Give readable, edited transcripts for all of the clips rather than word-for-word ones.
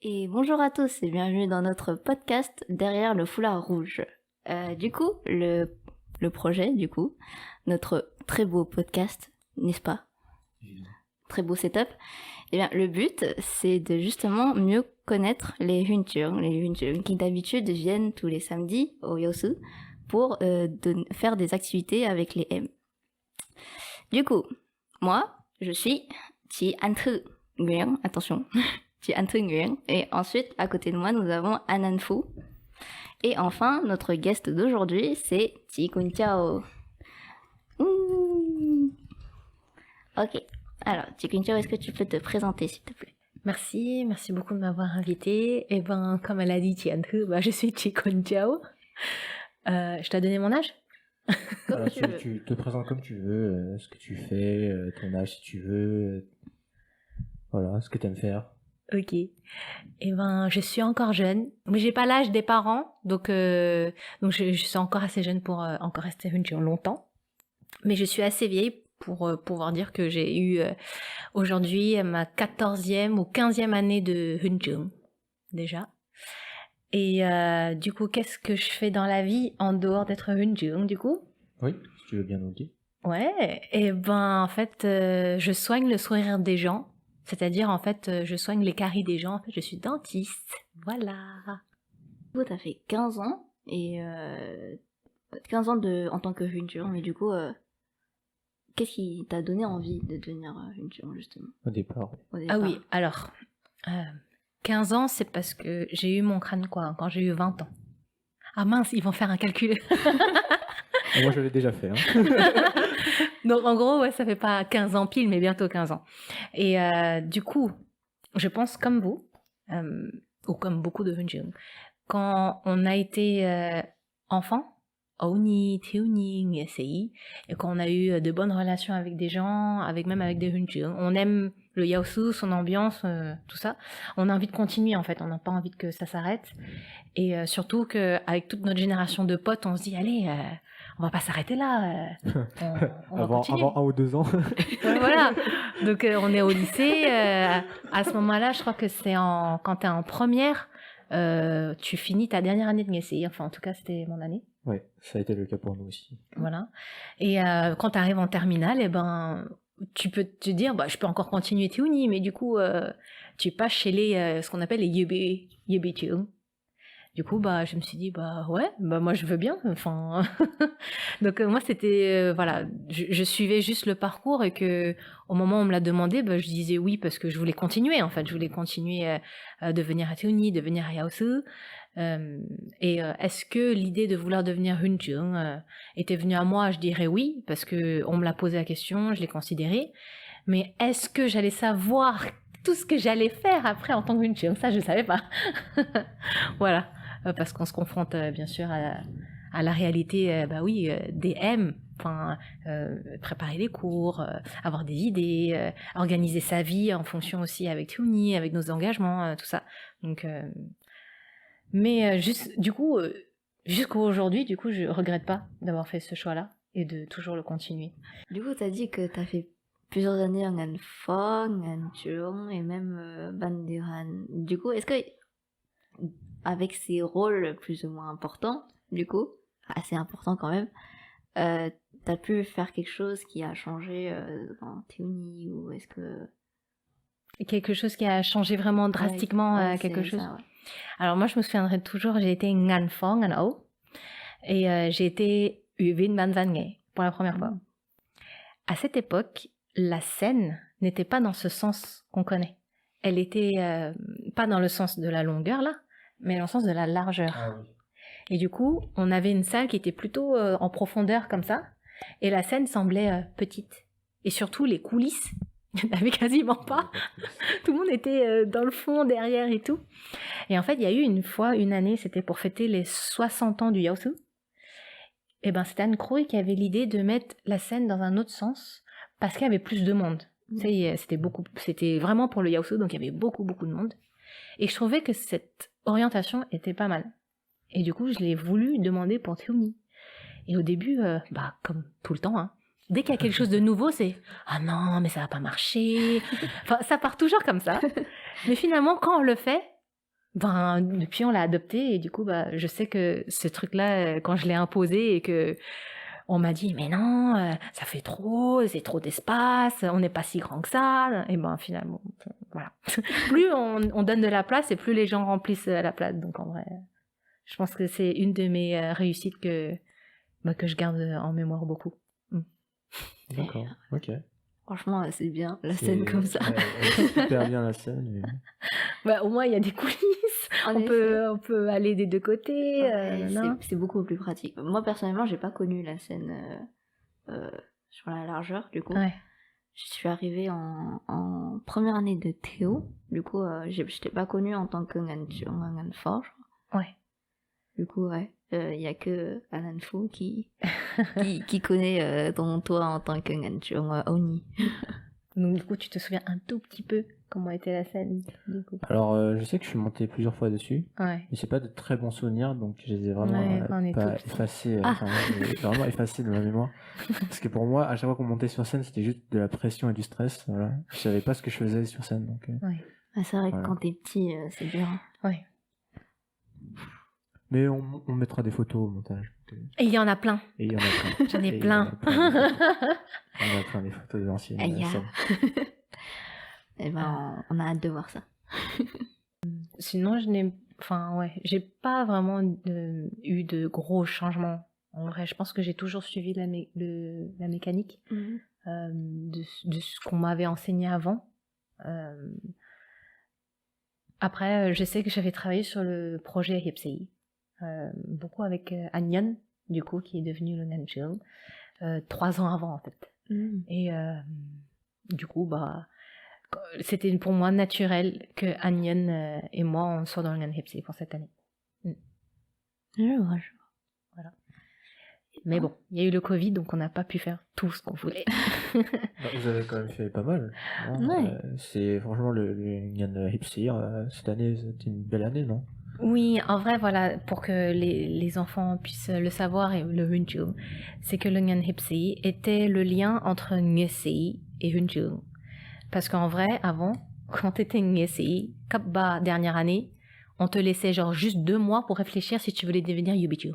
Et bonjour à tous et bienvenue dans notre podcast Derrière le foulard rouge. Le projet, notre très beau podcast, n'est-ce pas? Très beau setup. Eh bien, le but, c'est de justement mieux connaître les Hunchung qui d'habitude viennent tous les samedis au Yosu pour faire des activités avec les M. Du coup, moi, je suis Chi An-Thu Nguyen, attention, Chi An-Thu Nguyen, et ensuite, à côté de moi, nous avons An Fu. Et enfin, notre guest d'aujourd'hui, c'est Chi Kun Chao. Ok. Alors, Chi Kun Chao, est-ce que tu peux te présenter, s'il te plaît? Merci beaucoup de m'avoir invitée. Et ben, comme elle a dit Tiantu, je suis Chi Kun Chao. Je t'ai donné mon âge? Voilà, tu te présentes comme tu veux, ce que tu fais, ton âge si tu veux, voilà, ce que tu aimes faire. Ok. Et ben, je suis encore jeune, mais j'ai pas l'âge des parents, donc je suis encore assez jeune pour encore rester Hunchung longtemps. Mais je suis assez vieille pour pouvoir dire que j'ai eu aujourd'hui ma 14e ou 15e année de Hunchung, déjà. Et du coup, qu'est-ce que je fais dans la vie en dehors d'être Hunchung, du coup? Oui, si tu veux bien nous le dire. Ouais, et ben en fait, je soigne le sourire des gens. C'est-à-dire, en fait, je soigne les caries des gens. En fait, je suis dentiste. Voilà. Du coup, t'as fait 15 ans, et 15 ans en tant que Hunchung, mais du coup, qu'est-ce qui t'a donné envie de devenir Hunchung, justement? Au départ. Ah oui, alors, 15 ans, c'est parce que j'ai eu mon crâne, quand j'ai eu 20 ans. Ah mince, ils vont faire un calcul. Moi, je l'ai déjà fait. Hein. Donc, en gros, ouais, ça fait pas 15 ans pile, mais bientôt 15 ans. Et du coup, je pense comme vous, ou comme beaucoup de Hunchung, quand on a été enfant, Auni, Teuni, SI, et quand on a eu de bonnes relations avec des gens, même avec des Hunchung, on aime le Yaosu, son ambiance, tout ça, on a envie de continuer en fait, on n'a pas envie que ça s'arrête. Et surtout qu'avec toute notre génération de potes, on se dit, allez, on va pas s'arrêter là, on va continuer. Avant 1 ou 2 ans. Ouais, voilà, donc on est au lycée, à ce moment-là, je crois que c'est quand t'es en première, tu finis ta dernière année de lycée, enfin en tout cas c'était mon année. Oui, ça a été le cas pour nous aussi. Voilà, et quand t'arrives en terminale, et ben tu peux te dire, je peux encore continuer Théonie, mais du coup, tu passes chez ce qu'on appelle les Yebe. Du coup, je me suis dit, ouais, moi je veux bien, enfin. Donc moi c'était, voilà, je suivais juste le parcours et que au moment où on me l'a demandé, je disais oui parce que je voulais continuer, en fait, je voulais continuer de venir à Théonie, de venir à Yaosu. Et est-ce que l'idée de vouloir devenir Hunchung était venue à moi? Je dirais oui, parce que on me l'a posé la question, je l'ai considéré. Mais est-ce que j'allais savoir tout ce que j'allais faire après en tant que Hunchung? Ça, je savais pas. Voilà, parce qu'on se confronte bien sûr à la réalité, des M. Enfin, préparer les cours, avoir des idées, organiser sa vie en fonction aussi avec Théonie, avec nos engagements, tout ça. Donc mais jusqu'à aujourd'hui, du coup, je regrette pas d'avoir fait ce choix-là et de toujours le continuer. Du coup, t'as dit que t'as fait plusieurs années en Anfang, en Chung et même Bandiran. Du coup, est-ce que, avec ces rôles plus ou moins importants, du coup, assez importants quand même, t'as pu faire quelque chose qui a changé dans Théonie, ou est-ce que... Quelque chose qui a changé vraiment drastiquement quelque chose. Ça, ouais. Alors moi, je me souviendrai toujours, j'ai été Ngan Phong, Ngan O, et j'ai été Uvin Banzangé pour la première fois. À cette époque, la scène n'était pas dans ce sens qu'on connaît. Elle était pas dans le sens de la longueur, là, mais dans le sens de la largeur. Ah oui. Et du coup, on avait une salle qui était plutôt en profondeur comme ça, et la scène semblait petite. Et surtout, les coulisses, il n'y en avait quasiment pas. Tout le monde était dans le fond, derrière et tout. Et en fait, il y a eu une année, c'était pour fêter les 60 ans du Yaosu. Et ben, c'était Anne Croix qui avait l'idée de mettre la scène dans un autre sens, parce qu'il y avait plus de monde. C'était vraiment pour le Yaosu, donc il y avait beaucoup de monde. Et je trouvais que cette orientation était pas mal. Et du coup, je l'ai voulu demander pour Théonie. Et au début, comme tout le temps, dès qu'il y a quelque chose de nouveau, c'est « Ah non, mais ça va pas marcher !» Enfin, ça part toujours comme ça. Mais finalement, quand on le fait, Ben, depuis, on l'a adopté et du coup, bah, je sais que ce truc-là, quand je l'ai imposé et que on m'a dit, mais non, ça fait trop, c'est trop d'espace, on n'est pas si grand que ça. Et ben, finalement, voilà. Plus on donne de la place et plus les gens remplissent la place. Donc, en vrai, je pense que c'est une de mes réussites que je garde en mémoire beaucoup. D'accord, ok. Franchement, c'est bien la scène comme ça. Ouais, super bien la scène. Bah, au moins, il y a des coulisses. En On effet. peut aller des deux côtés. Ouais, non c'est beaucoup plus pratique. Moi, personnellement, j'ai pas connu la scène sur la largeur, du coup. Ouais. Je suis arrivée en première année de Théo. Du coup, je t'ai pas connue en tant que Ngan fort, je crois. Ouais. Du coup, ouais. Il y a que Alan Fu qui connaît toi en tant que Ngan Oni. Donc, du coup, tu te souviens un tout petit peu comment était la scène, du coup. Alors, je sais que je suis monté plusieurs fois dessus, Ouais. mais c'est pas de très bons souvenirs, donc je les ai vraiment Ouais, quand on est pas tout petit. effacés. Ah. Enfin, j'ai vraiment effacés de ma mémoire. Parce que pour moi, à chaque fois qu'on montait sur scène, c'était juste de la pression et du stress. Voilà. Je savais pas ce que je faisais sur scène. Donc, Ouais. Ah, c'est vrai que Voilà. quand t'es petit, c'est dur. Ouais. Mais on mettra des photos au montage. Et il y en a plein. Et il y en a plein. J'en ai Et il y plein. en a plein de photos. Il y en a plein des photos de l'ancienne Aïe, ah. scène. Et ben, on a hâte de voir ça. Sinon, j'ai pas vraiment eu de gros changements. En vrai, je pense que j'ai toujours suivi la mécanique de ce qu'on m'avait enseigné avant. Après, je sais que j'avais travaillé sur le projet Hipsei, beaucoup avec Anyan, du coup, qui est devenu le Nanjil, 3 ans avant, en fait. Et du coup, bah, c'était pour moi naturel que Anyan et moi, on soit dans le Ngan Hipsei pour cette année. Je vois. Voilà. Mais bon, il y a eu le Covid, donc on n'a pas pu faire tout ce qu'on voulait. Vous avez quand même fait pas mal. Hein. Ouais. C'est franchement le Ngan Hipsei. Cette année, c'était une belle année, non? Oui, en vrai, voilà, pour que les enfants puissent le savoir et le Hunjul, c'est que le Ngan Hipsei était le lien entre Ngesei et Hunjul. Parce qu'en vrai, avant, quand t'étais Ngesei, Kapba, dernière année, on te laissait genre juste 2 mois pour réfléchir si tu voulais devenir Yubichul.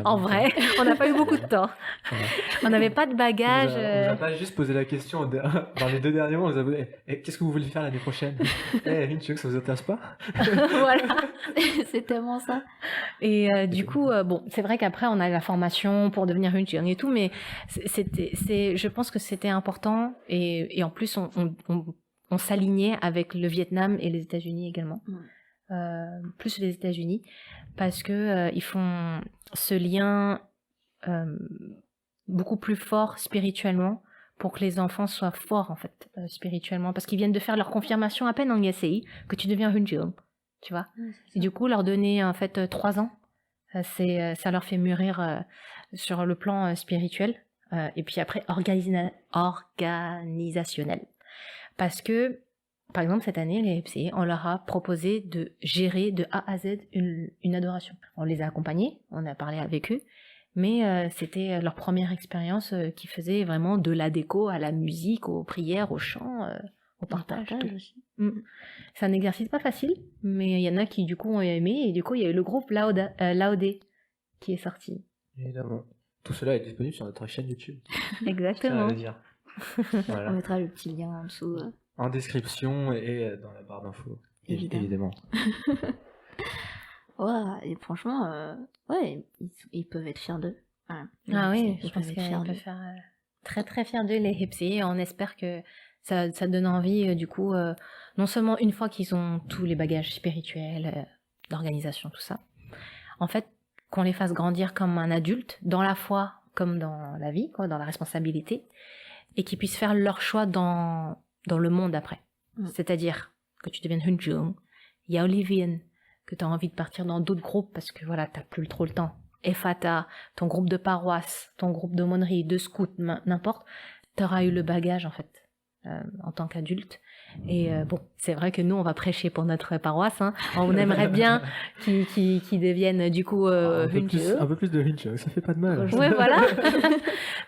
En vrai, on n'a pas eu beaucoup de temps. On n'avait pas de bagages. On nous a pas juste posé la question dans les 2 derniers mois, on nous a posé qu'est-ce que vous voulez faire l'année prochaine? Une chose, ça vous intéresse pas? Voilà. C'est tellement ça. Et du coup, bon, c'est vrai qu'après on a la formation pour devenir une et tout, mais je pense que c'était important et en plus on s'alignait avec le Vietnam et les États-Unis également. Plus les États-Unis, parce que ils font ce lien beaucoup plus fort spirituellement pour que les enfants soient forts en fait spirituellement, parce qu'ils viennent de faire leur confirmation à peine en YSI que tu deviens Hunjil, tu vois. Et du coup leur donner en fait 3 ans, ça leur fait mûrir sur le plan spirituel et puis après organisationnel, parce que par exemple, cette année, les Hipsei, on leur a proposé de gérer de A à Z une adoration. On les a accompagnés, on a parlé avec eux, mais c'était leur première expérience qui faisait vraiment de la déco à la musique, aux prières, au chant, au partage. Aussi. C'est un exercice pas facile, mais il y en a qui du coup ont aimé, et du coup il y a eu le groupe Laodé qui est sorti. Évidemment. Tout cela est disponible sur notre chaîne YouTube. Exactement. Ça veut dire. Voilà. On mettra le petit lien en dessous. En description et dans la barre d'infos. Évidemment. Ouais, et franchement, ouais, ils peuvent être fiers d'eux. Voilà. Ah oui, Ils je pense peuvent qu'ils être fiers peuvent d'eux. faire très très fiers d'eux, les Hipsei, et on espère que ça donne envie, du coup, non seulement une fois qu'ils ont tous les bagages spirituels, d'organisation, tout ça, en fait, qu'on les fasse grandir comme un adulte, dans la foi comme dans la vie, quoi, dans la responsabilité, et qu'ils puissent faire leur choix dans le monde après. C'est-à-dire que tu deviennes Hunjul, il y a Olivian, que tu as envie de partir dans d'autres groupes parce que voilà, t'as plus trop le temps. Efata, ton groupe de paroisse, ton groupe d'aumônerie, de scout, n'importe, t'auras eu le bagage en fait, en tant qu'adulte. Et bon, c'est vrai que nous, on va prêcher pour notre paroisse. Hein. On aimerait bien qu'ils deviennent du coup un peu plus de Hunjul, ça fait pas de mal. Ouais, voilà.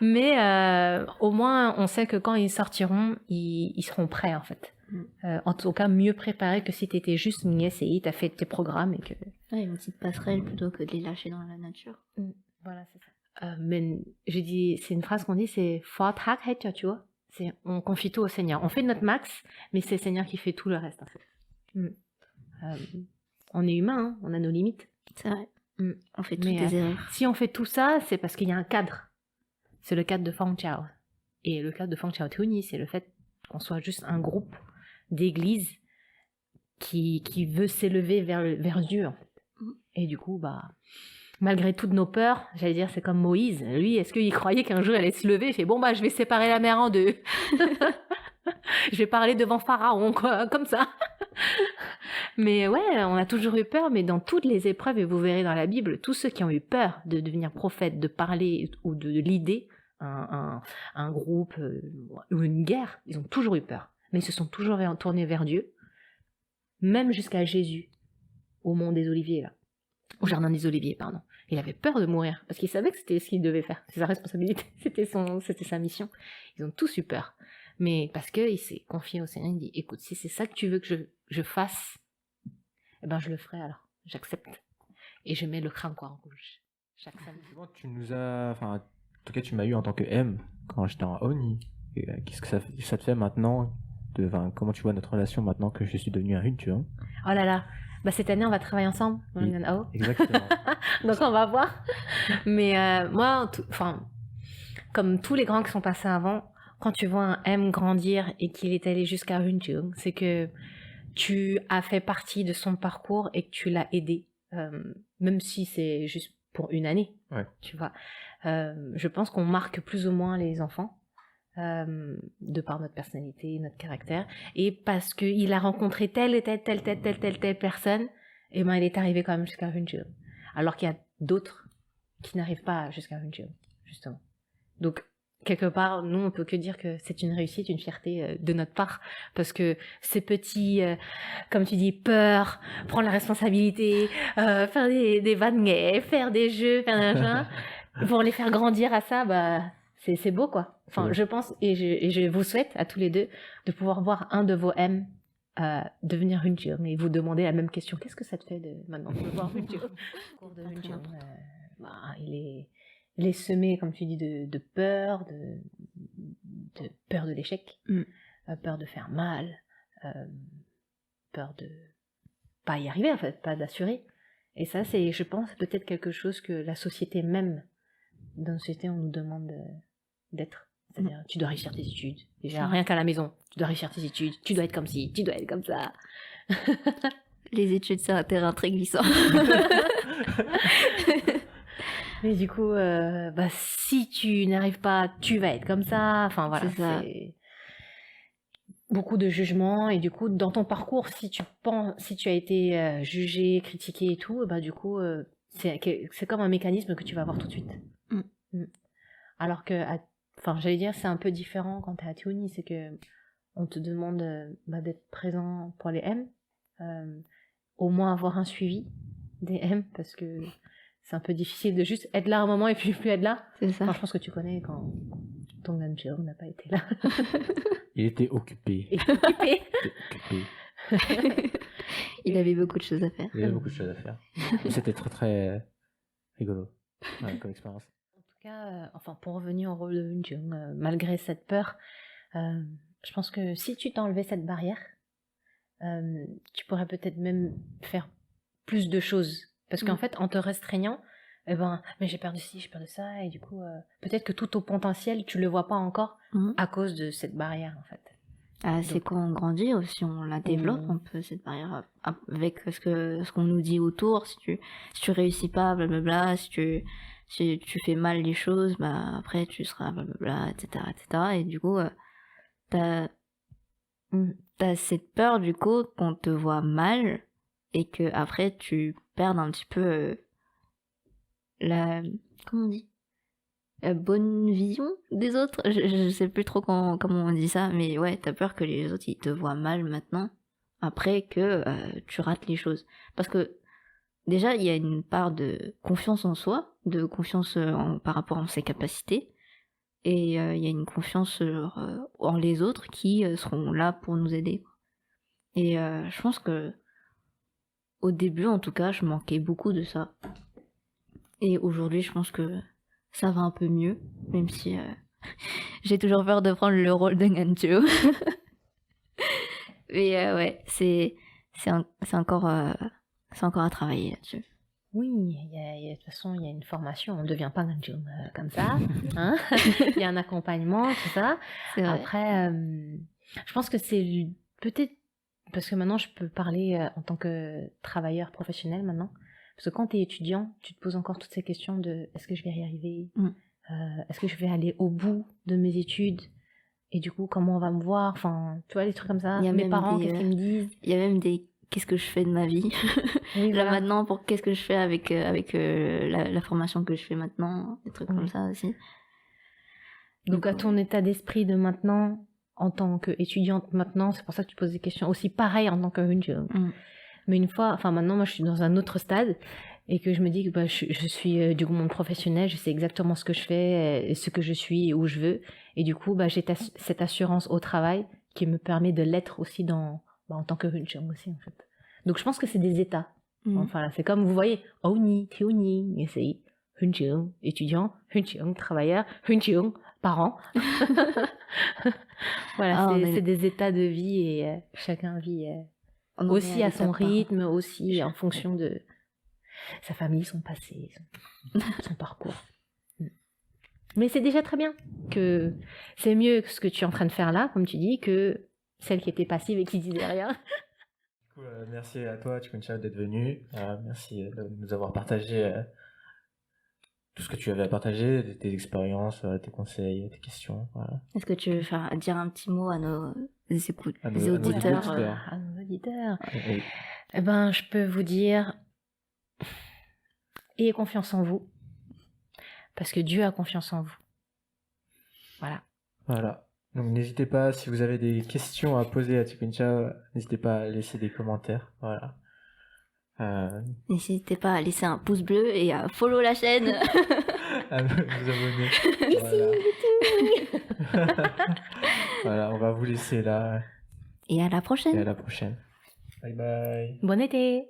Mais au moins, on sait que quand ils sortiront, ils seront prêts en fait. En tout cas, mieux préparé que si t'étais juste essayé, t'as fait tes programmes et que... Ouais, une petite passerelle plutôt que de les lâcher dans la nature. Voilà, c'est ça. Mais je dis, c'est une phrase qu'on dit, c'est « tu vois. C'est on confie tout au Seigneur. On fait notre max, mais c'est le Seigneur qui fait tout le reste, en fait. On est humain, hein, on a nos limites. C'est vrai. On fait toutes Mais, des erreurs. Si on fait tout ça, c'est parce qu'il y a un cadre. C'est le cadre de Fang Chao. Et le cadre de Fang Chao Tuni, c'est le fait qu'on soit juste un groupe d'église qui veut s'élever vers Dieu, en fait. Et du coup, malgré toutes nos peurs, j'allais dire, c'est comme Moïse. Lui, est-ce qu'il croyait qu'un jour elle allait se lever? Il fait, je vais séparer la mer en deux. Je vais parler devant Pharaon, quoi, comme ça. Mais ouais, on a toujours eu peur, mais dans toutes les épreuves, et vous verrez dans la Bible, tous ceux qui ont eu peur de devenir prophète, de parler ou de leader un groupe ou une guerre, ils ont toujours eu peur. Mais ils se sont toujours tournés vers Dieu, même jusqu'à Jésus, au mont des Oliviers, là. Au jardin des Oliviers, pardon. Il avait peur de mourir, parce qu'il savait que c'était ce qu'il devait faire. C'est sa responsabilité, c'était sa mission. Ils ont tous eu peur. Mais parce qu'il s'est confié au Seigneur, il dit, écoute, si c'est ça que tu veux que je fasse, eh ben je le ferai alors. J'accepte. Et je mets le crâne en rouge. Chaque samedi. Tu nous as... Enfin, en tout cas, tu m'as eu en tant que M quand j'étais en Oni. Et, qu'est-ce que ça te fait maintenant comment tu vois notre relation maintenant que je suis devenu un Hun, tu vois? Oh là là. Cette année, on va travailler ensemble. Oui, exactement. Donc, on va voir. Mais moi, comme tous les grands qui sont passés avant, quand tu vois un M grandir et qu'il est allé jusqu'à Hunchung, c'est que tu as fait partie de son parcours et que tu l'as aidé, même si c'est juste pour une année. Ouais. Tu vois. Je pense qu'on marque plus ou moins les enfants de par notre personnalité, notre caractère, et parce qu'il a rencontré telle personne, et il est arrivé quand même jusqu'à Hunchung. Alors qu'il y a d'autres qui n'arrivent pas jusqu'à Hunchung, justement. Donc, quelque part, nous, on peut que dire que c'est une réussite, une fierté de notre part, parce que ces petits, comme tu dis, peur, prendre la responsabilité, faire des vannes gays, faire des jeux, faire des machins, pour les faire grandir à ça, c'est beau, quoi. Enfin, je pense, et je vous souhaite à tous les deux de pouvoir voir un de vos M devenir Hunchung et vous demander la même question. Qu'est-ce que ça te fait de maintenant de voir Hunchung? Il est semé, comme tu dis, de peur, de peur de l'échec, peur de faire mal, peur de pas y arriver, en fait, pas d'assurer. Et ça, c'est, je pense, peut-être quelque chose que la société même, dans la société, on nous demande d'être. C'est-à-dire, tu dois réussir tes études. Déjà, rien qu'à la maison, tu dois réussir tes études, tu dois être comme ci, tu dois être comme ça. Les études, c'est un terrain très glissant. Mais du coup, si tu n'arrives pas, tu vas être comme ça. Enfin, voilà. C'est beaucoup de jugements. Et du coup, dans ton parcours, si tu as été jugé, critiqué et tout, du coup, c'est comme un mécanisme que tu vas avoir tout de suite. Alors que, j'allais dire, c'est un peu différent quand tu es à Tuni, c'est que on te demande d'être présent pour les M, au moins avoir un suivi des M, parce que c'est un peu difficile de juste être là un moment et puis plus être là. C'est ça. Je pense que tu connais quand ton Nanjeong n'a pas été là. Il était occupé. Il avait beaucoup de choses à faire. Il avait beaucoup de choses à faire. C'était très très rigolo comme expérience. En tout cas, pour revenir au rôle de Hunchung, malgré cette peur, je pense que si tu t'enlevais cette barrière, tu pourrais peut-être même faire plus de choses. Parce qu'en fait, en te restreignant, mais j'ai peur de ci, j'ai peur de ça, et du coup, peut-être que tout ton potentiel, tu le vois pas encore à cause de cette barrière, en fait. C'est quand on grandit aussi, on la développe un peu, cette barrière, avec ce qu'on nous dit autour. Si tu réussis pas, blablabla, si tu fais mal les choses, après tu seras blablabla, etc., etc. Et du coup, t'as cette peur, du coup, qu'on te voit mal, et que après tu perds un petit peu comment on dit, la bonne vision des autres. Je sais plus trop comment on dit ça, mais ouais, t'as peur que les autres ils te voient mal maintenant, après que tu rates les choses. Parce que déjà il y a une part de confiance en soi, de confiance par rapport à ses capacités, et il y a une confiance en les autres qui seront là pour nous aider. Et je pense que au début, en tout cas, je manquais beaucoup de ça. Et aujourd'hui, je pense que ça va un peu mieux, même si j'ai toujours peur de prendre le rôle de Nganjo. Mais ouais, c'est encore à travailler là-dessus. Oui, de toute façon, il y a une formation, on ne devient pas un Jung comme ça. Hein. Il y a un accompagnement, tout ça. C'est vrai. Après, je pense que c'est peut-être parce que maintenant je peux parler en tant que travailleur professionnel maintenant. Parce que quand tu es étudiant, tu te poses encore toutes ces questions de est-ce que je vais y arriver, est-ce que je vais aller au bout de mes études, et du coup comment on va me voir, enfin tu vois les trucs comme ça. Il y a Mes même parents, des, qu'est-ce qu'ils me disent. Il y a même des qu'est-ce que je fais de ma vie Oui, là voilà. maintenant, pour qu'est-ce que je fais avec la formation que je fais maintenant, des trucs comme Oui. ça aussi. Donc à ton état d'esprit de maintenant, en tant qu'étudiante maintenant, c'est pour ça que tu poses des questions aussi pareil en tant que Hunjung. Mais une fois, enfin maintenant moi je suis dans un autre stade et que je me dis que bah, je suis du monde professionnel, je sais exactement ce que je fais, ce que je suis et où je veux. Et du coup bah, j'ai cette assurance au travail qui me permet de l'être aussi en tant que Hunjung aussi en fait. Donc je pense que c'est des états. Enfin c'est comme vous voyez, Oni, Tioni, c'est Hunjung, étudiant, Hunjung, travailleur, Hunjung, parent. Voilà, c'est des états de vie et chacun vit aussi à son rythme, aussi en fonction de sa famille, son passé, son parcours. Mais c'est déjà très bien, que c'est mieux que ce que tu es en train de faire là, comme tu dis, que celle qui était passive et qui disait rien. Merci à toi, Chikunsha, d'être venu. Merci de nous avoir partagé tout ce que tu avais à partager, tes expériences, tes conseils, tes questions. Voilà. Est-ce que tu veux dire un petit mot à nos auditeurs? À nos auditeurs. Oui. Eh ben, je peux vous dire, ayez confiance en vous, parce que Dieu a confiance en vous. Voilà. Voilà. Donc n'hésitez pas, si vous avez des questions à poser à Chikunsha, n'hésitez pas à laisser des commentaires. Voilà. N'hésitez pas à laisser un pouce bleu et à follow la chaîne. À vous abonner. Ici, Voilà, on va vous laisser là. Et à la prochaine. Et à la prochaine. Bye bye. Bon été.